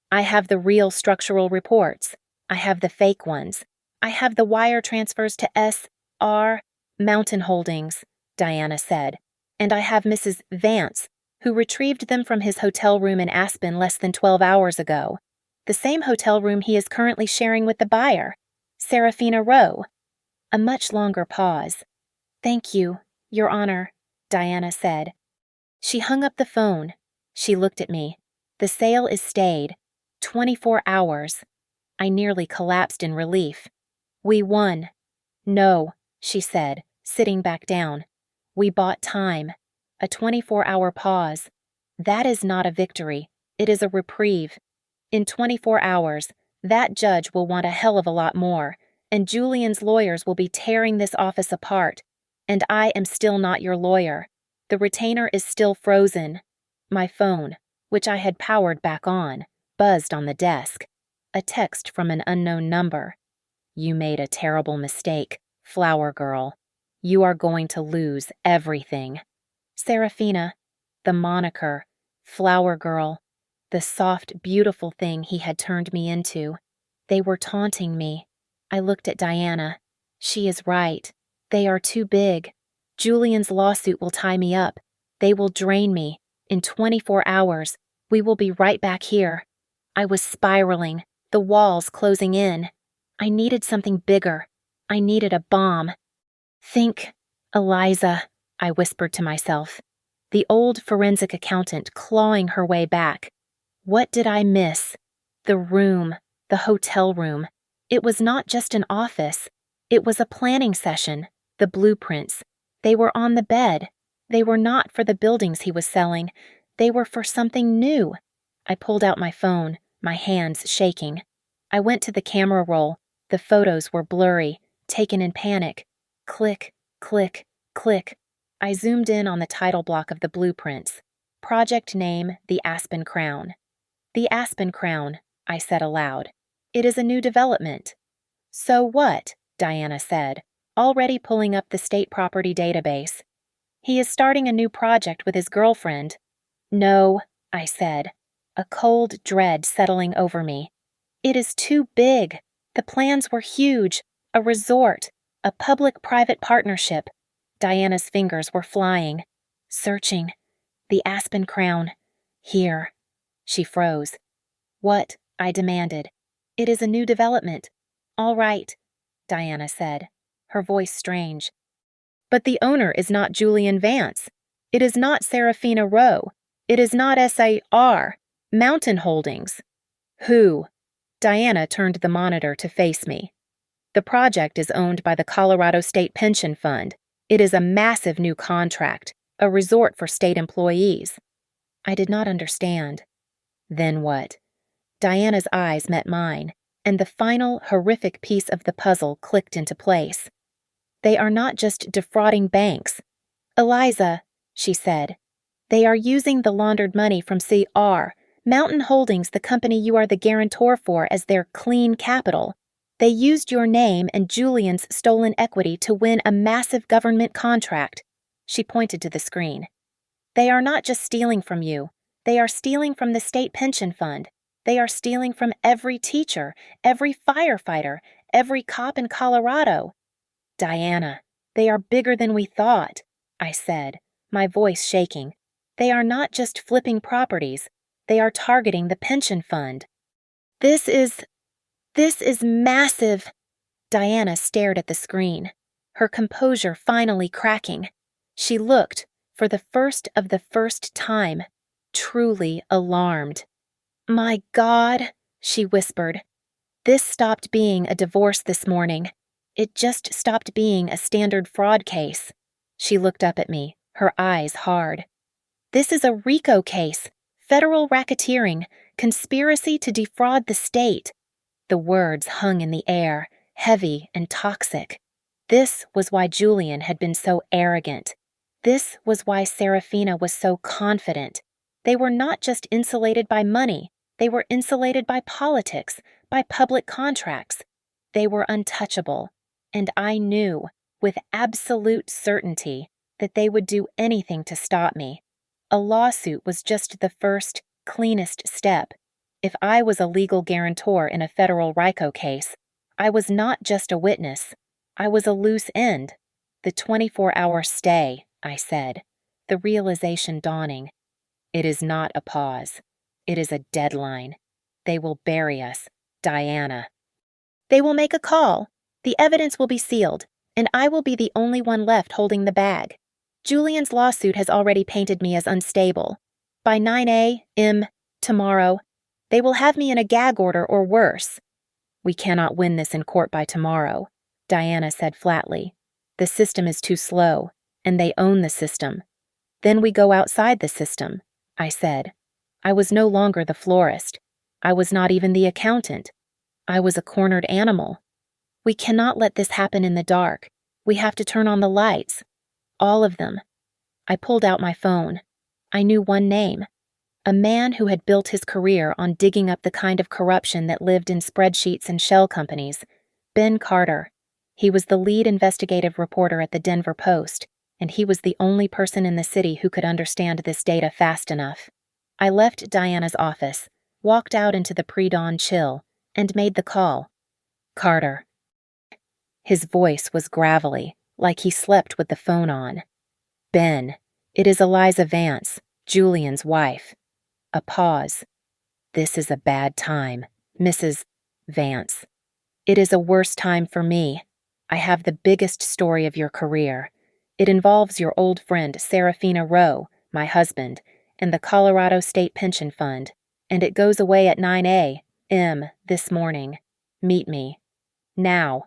"I have the real structural reports. I have the fake ones. I have the wire transfers to S.R. Mountain Holdings," Diana said. "And I have Mrs. Vance, who retrieved them from his hotel room in Aspen less than 12 hours ago. The same hotel room he is currently sharing with the buyer, Serafina Rowe." A much longer pause. "Thank you, Your Honor," Diana said. She hung up the phone. She looked at me. "The sale is stayed. 24 hours. I nearly collapsed in relief. "We won." "No," she said, sitting back down. "We bought time. A 24-hour pause. That is not a victory. It is a reprieve. In 24 hours, that judge will want a hell of a lot more, and Julian's lawyers will be tearing this office apart. And I am still not your lawyer. The retainer is still frozen." My phone, which I had powered back on, buzzed on the desk. A text from an unknown number. "You made a terrible mistake, Flower Girl. You are going to lose everything." Serafina, the moniker, Flower Girl, the soft, beautiful thing he had turned me into. They were taunting me. I looked at Diana. She is right. They are too big. Julian's lawsuit will tie me up. They will drain me. In 24 hours, we will be right back here. I was spiraling, the walls closing in. I needed something bigger. I needed a bomb. "Think, Eliza," I whispered to myself. The old forensic accountant clawing her way back. What did I miss? The room, the hotel room. It was not just an office. It was a planning session. The blueprints. They were on the bed. They were not for the buildings he was selling. They were for something new. I pulled out my phone, my hands shaking. I went to the camera roll. The photos were blurry, taken in panic. Click, click, click. I zoomed in on the title block of the blueprints. Project name, The Aspen Crown. "The Aspen Crown," I said aloud. "It is a new development." "So what?" Diana said, already pulling up the state property database. "He is starting a new project with his girlfriend." "No," I said, a cold dread settling over me. "It is too big. The plans were huge. A resort. A public-private partnership." Diana's fingers were flying. Searching. "The Aspen Crown. Here." She froze. "What?" I demanded. It is a new development. All right, Diana said, her voice strange. But the owner is not Julian Vance. It is not Serafina Rowe. It is not SAR. Mountain Holdings. Who? Diana turned the monitor to face me. The project is owned by the Colorado State Pension Fund. It is a massive new contract, a resort for state employees. I did not understand. Then what? Diana's eyes met mine, and the final, horrific piece of the puzzle clicked into place. They are not just defrauding banks. Eliza, she said, they are using the laundered money from CR, Mountain Holdings, the company you are the guarantor for, as their clean capital. They used your name and Julian's stolen equity to win a massive government contract. She pointed to the screen. They are not just stealing from you. They are stealing from the state pension fund. They are stealing from every teacher, every firefighter, every cop in Colorado. Diana, they are bigger than we thought, I said, my voice shaking. They are not just flipping properties. They are targeting the pension fund. This is massive. Diana stared at the screen, her composure finally cracking. She looked, for the first time, truly alarmed. My God, she whispered. This stopped being a divorce this morning. It just stopped being a standard fraud case. She looked up at me, her eyes hard. This is a RICO case, federal racketeering, conspiracy to defraud the state. The words hung in the air, heavy and toxic. This was why Julian had been so arrogant. This was why Serafina was so confident. They were not just insulated by money, they were insulated by politics, by public contracts. They were untouchable, and I knew, with absolute certainty, that they would do anything to stop me. A lawsuit was just the first, cleanest step. If I was a legal guarantor in a federal RICO case, I was not just a witness. I was a loose end. The 24-hour stay, I said, the realization dawning. It is not a pause. It is a deadline. They will bury us, Diana. They will make a call. The evidence will be sealed, and I will be the only one left holding the bag. Julian's lawsuit has already painted me as unstable. By 9 a.m. tomorrow, they will have me in a gag order or worse. We cannot win this in court by tomorrow, Diana said flatly. The system is too slow, and they own the system. Then we go outside the system, I said. I was no longer the florist. I was not even the accountant. I was a cornered animal. We cannot let this happen in the dark. We have to turn on the lights. All of them. I pulled out my phone. I knew one name. A man who had built his career on digging up the kind of corruption that lived in spreadsheets and shell companies. Ben Carter. He was the lead investigative reporter at the Denver Post, and he was the only person in the city who could understand this data fast enough. I left Diana's office, walked out into the pre-dawn chill, and made the call. Carter. His voice was gravelly, like he slept with the phone on. Ben, it is Eliza Vance, Julian's wife. A pause. This is a bad time, Mrs. Vance. It is a worse time for me. I have the biggest story of your career. It involves your old friend Serafina Rowe, my husband, and the Colorado State Pension Fund, and it goes away at 9 a.m. this morning. Meet me. Now.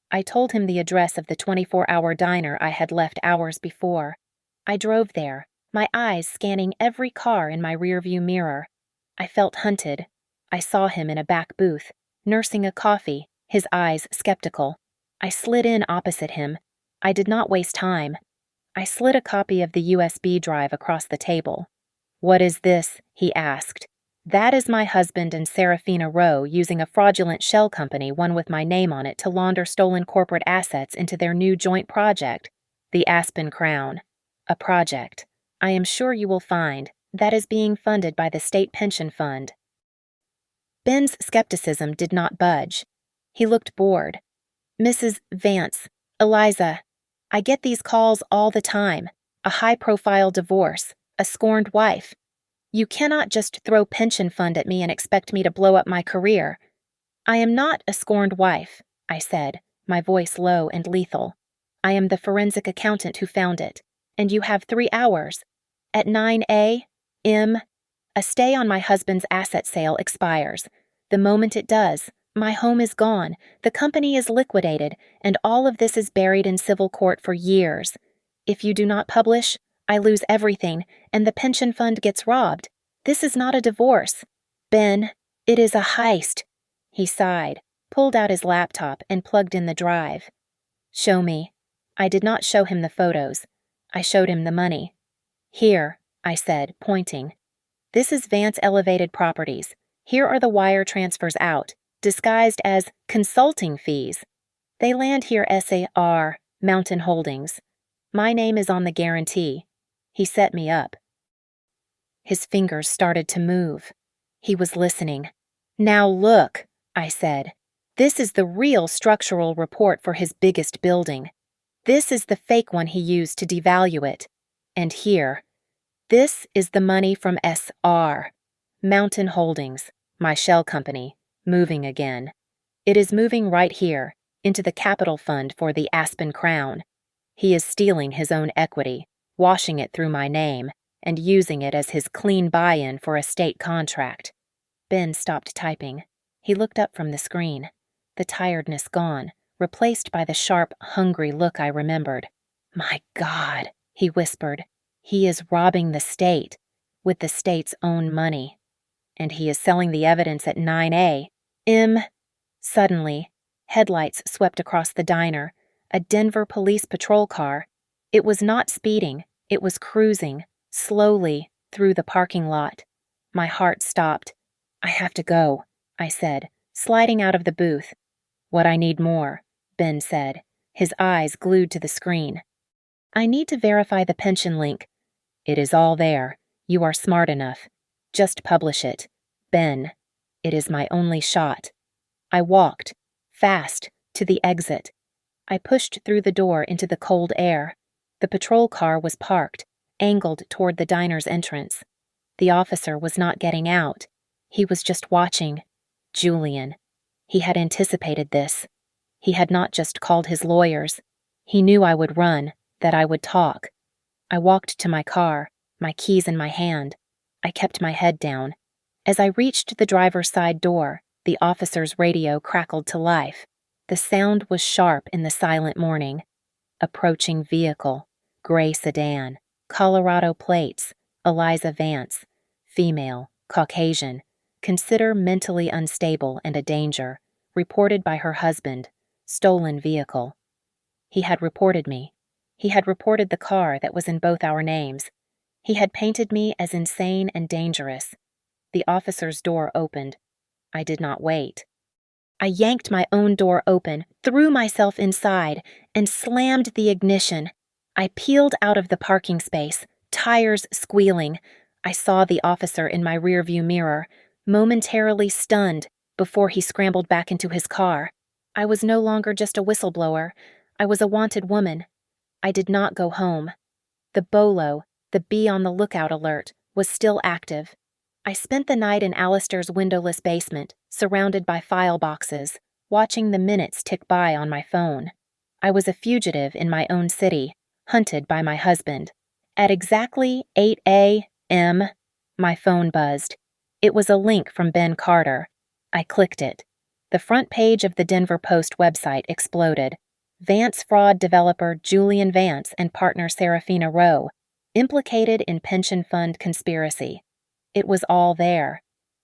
I told him the address of the 24-hour diner I had left hours before. I drove there, my eyes scanning every car in my rearview mirror. I felt hunted. I saw him in a back booth, nursing a coffee, his eyes skeptical. I slid in opposite him. I did not waste time. I slid a copy of the USB drive across the table. What is this? He asked. That is my husband and Serafina Rowe using a fraudulent shell company, one with my name on it, to launder stolen corporate assets into their new joint project, the Aspen Crown. A project, I am sure you will find, that is being funded by the state pension fund. Ben's skepticism did not budge. He looked bored. Mrs. Vance, Eliza, I get these calls all the time. A high-profile divorce, a scorned wife. You cannot just throw pension fund at me and expect me to blow up my career. I am not a scorned wife, I said, my voice low and lethal. I am the forensic accountant who found it, and you have 3 hours. At 9 a.m., a stay on my husband's asset sale expires. The moment it does, my home is gone, the company is liquidated, and all of this is buried in civil court for years. If you do not publish, I lose everything, and the pension fund gets robbed. This is not a divorce. Ben, it is a heist. He sighed, pulled out his laptop, and plugged in the drive. Show me. I did not show him the photos. I showed him the money. Here, I said, pointing. This is Vance Elevated Properties. Here are the wire transfers out, disguised as consulting fees. They land here SAR, Mountain Holdings. My name is on the guarantee. He set me up. His fingers started to move. He was listening. Now look, I said. This is the real structural report for his biggest building. This is the fake one he used to devalue it. And here, this is the money from SR, Mountain Holdings, my shell company, moving again. It is moving right here, into the capital fund for the Aspen Crown. He is stealing his own equity, washing it through my name, and using it as his clean buy-in for a state contract. Ben stopped typing. He looked up from the screen, the tiredness gone, replaced by the sharp, hungry look I remembered. My God, he whispered. He is robbing the state, with the state's own money. And he is selling the evidence at 9 a.m. Suddenly, headlights swept across the diner, a Denver police patrol car. It was not speeding, it was cruising, slowly, through the parking lot. My heart stopped. I have to go, I said, sliding out of the booth. What I need more, Ben said, his eyes glued to the screen. I need to verify the pension link. It is all there. You are smart enough. Just publish it. Ben. It is my only shot. I walked, fast, to the exit. I pushed through the door into the cold air. The patrol car was parked, angled toward the diner's entrance. The officer was not getting out. He was just watching. Julian. He had anticipated this. He had not just called his lawyers. He knew I would run, that I would talk. I walked to my car, my keys in my hand. I kept my head down. As I reached the driver's side door, the officer's radio crackled to life. The sound was sharp in the silent morning. Approaching vehicle, gray sedan, Colorado plates, Eliza Vance, female, Caucasian, consider mentally unstable and a danger, reported by her husband, stolen vehicle. He had reported me. He had reported the car that was in both our names. He had painted me as insane and dangerous. The officer's door opened. I did not wait. I yanked my own door open, threw myself inside, and slammed the ignition. I peeled out of the parking space, tires squealing. I saw the officer in my rearview mirror, momentarily stunned, before he scrambled back into his car. I was no longer just a whistleblower. I was a wanted woman. I did not go home. The BOLO, the Be on the Lookout alert, was still active. I spent the night in Alistair's windowless basement, surrounded by file boxes, watching the minutes tick by on my phone. I was a fugitive in my own city, hunted by my husband. At exactly 8 a.m., my phone buzzed. It was a link from Ben Carter. I clicked it. The front page of the Denver Post website exploded. Vance fraud developer Julian Vance and partner Serafina Rowe, implicated in pension fund conspiracy. It was all there.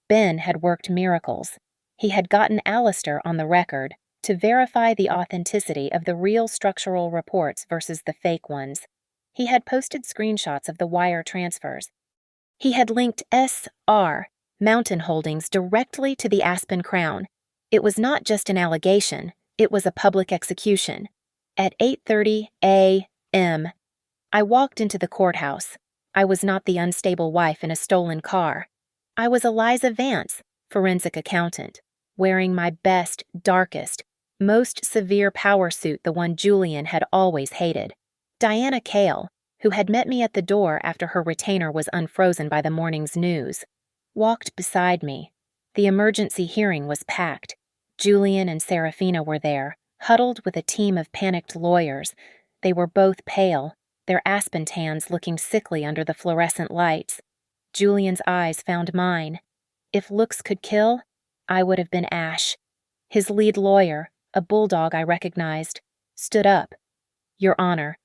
Ben had worked miracles. He had gotten Alistair on the record to verify the authenticity of the real structural reports versus the fake ones. He had posted screenshots of the wire transfers. He had linked SR, Mountain Holdings, directly to the Aspen Crown. It was not just an allegation, it was a public execution. At 8:30 a.m., I walked into the courthouse. I was not the unstable wife in a stolen car. I was Eliza Vance, forensic accountant, wearing my best, darkest, most severe power suit, the one Julian had always hated. Diana Kale, who had met me at the door after her retainer was unfrozen by the morning's news, walked beside me. The emergency hearing was packed. Julian and Serafina were there, huddled with a team of panicked lawyers. They were both pale, their aspen tans looking sickly under the fluorescent lights. Julian's eyes found mine. If looks could kill, I would have been Ash. His lead lawyer, a bulldog I recognized, stood up. Your Honor,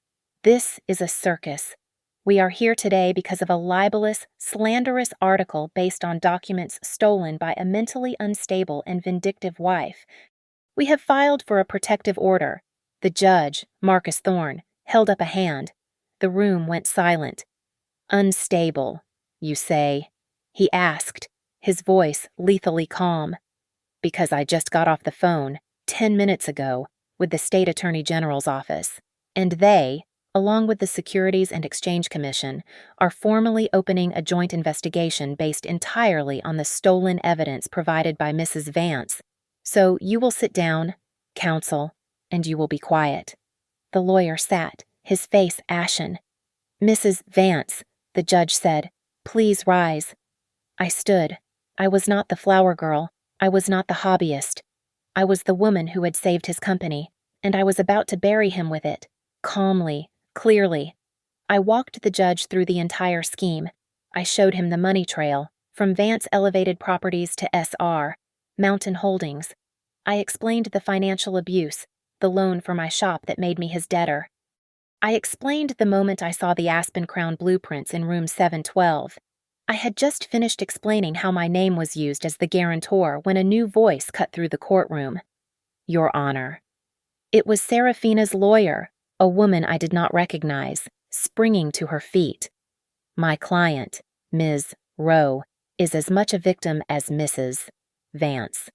this is a circus. We are here today because of a libelous, slanderous article based on documents stolen by a mentally unstable and vindictive wife. We have filed for a protective order. The judge, Marcus Thorne, held up a hand. The room went silent. Unstable, you say? He asked, his voice lethally calm. Because I just got off the phone, 10 minutes ago, with the State Attorney General's office, and they, along with the Securities and Exchange Commission, are formally opening a joint investigation based entirely on the stolen evidence provided by Mrs. Vance. So you will sit down, counsel, and you will be quiet. The lawyer sat, his face ashen. Mrs. Vance, the judge said, please rise. I stood. I was not the flower girl. I was not the hobbyist. I was the woman who had saved his company, and I was about to bury him with it, calmly, clearly. I walked the judge through the entire scheme. I showed him the money trail, from Vance Elevated Properties to SR, Mountain Holdings. I explained the financial abuse, the loan for my shop that made me his debtor. I explained the moment I saw the Aspen Crown blueprints in room 712. I had just finished explaining how my name was used as the guarantor when a new voice cut through the courtroom. Your Honor. It was Serafina's lawyer, a woman I did not recognize, springing to her feet. My client, Ms. Rowe, is as much a victim as Mrs. Vance.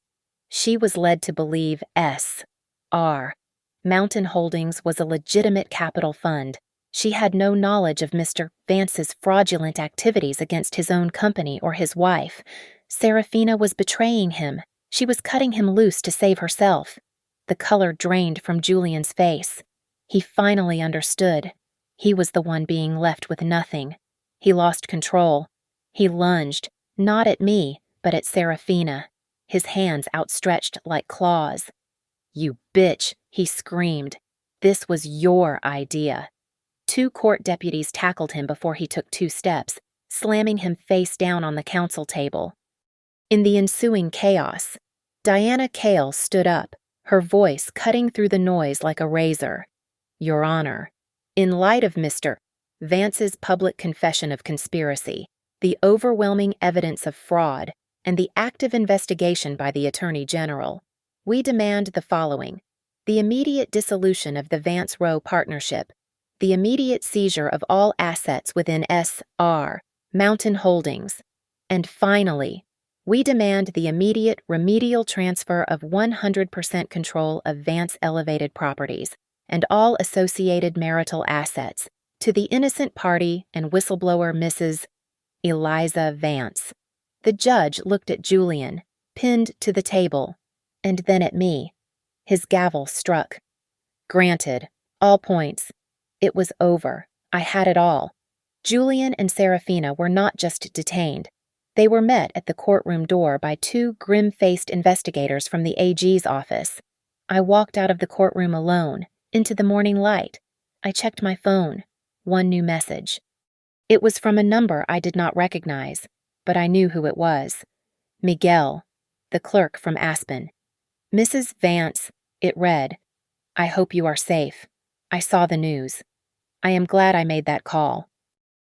She was led to believe S.R. Mountain Holdings was a legitimate capital fund. She had no knowledge of Mr. Vance's fraudulent activities against his own company or his wife. Serafina was betraying him. She was cutting him loose to save herself. The color drained from Julian's face. He finally understood. He was the one being left with nothing. He lost control. He lunged, not at me, but at Serafina, his hands outstretched like claws. You bitch, he screamed. This was your idea. 2 court deputies tackled him before he took 2 steps, slamming him face down on the counsel table. In the ensuing chaos, Diana Cale stood up, her voice cutting through the noise like a razor. Your Honor, in light of Mr. Vance's public confession of conspiracy, the overwhelming evidence of fraud, and the active investigation by the Attorney General, we demand the following: the immediate dissolution of the Vance Rowe Partnership, the immediate seizure of all assets within SR, Mountain Holdings, and finally, we demand the immediate remedial transfer of 100% control of Vance Elevated Properties and all associated marital assets to the innocent party and whistleblower Mrs. Eliza Vance. The judge looked at Julian, pinned to the table, and then at me. His gavel struck. Granted, all points. It was over. I had it all. Julian and Serafina were not just detained. They were met at the courtroom door by 2 grim-faced investigators from the AG's office. I walked out of the courtroom alone, into the morning light. I checked my phone. 1 new message. It was from a number I did not recognize, but I knew who it was. Miguel, the clerk from Aspen. Mrs. Vance, it read, I hope you are safe. I saw the news. I am glad I made that call.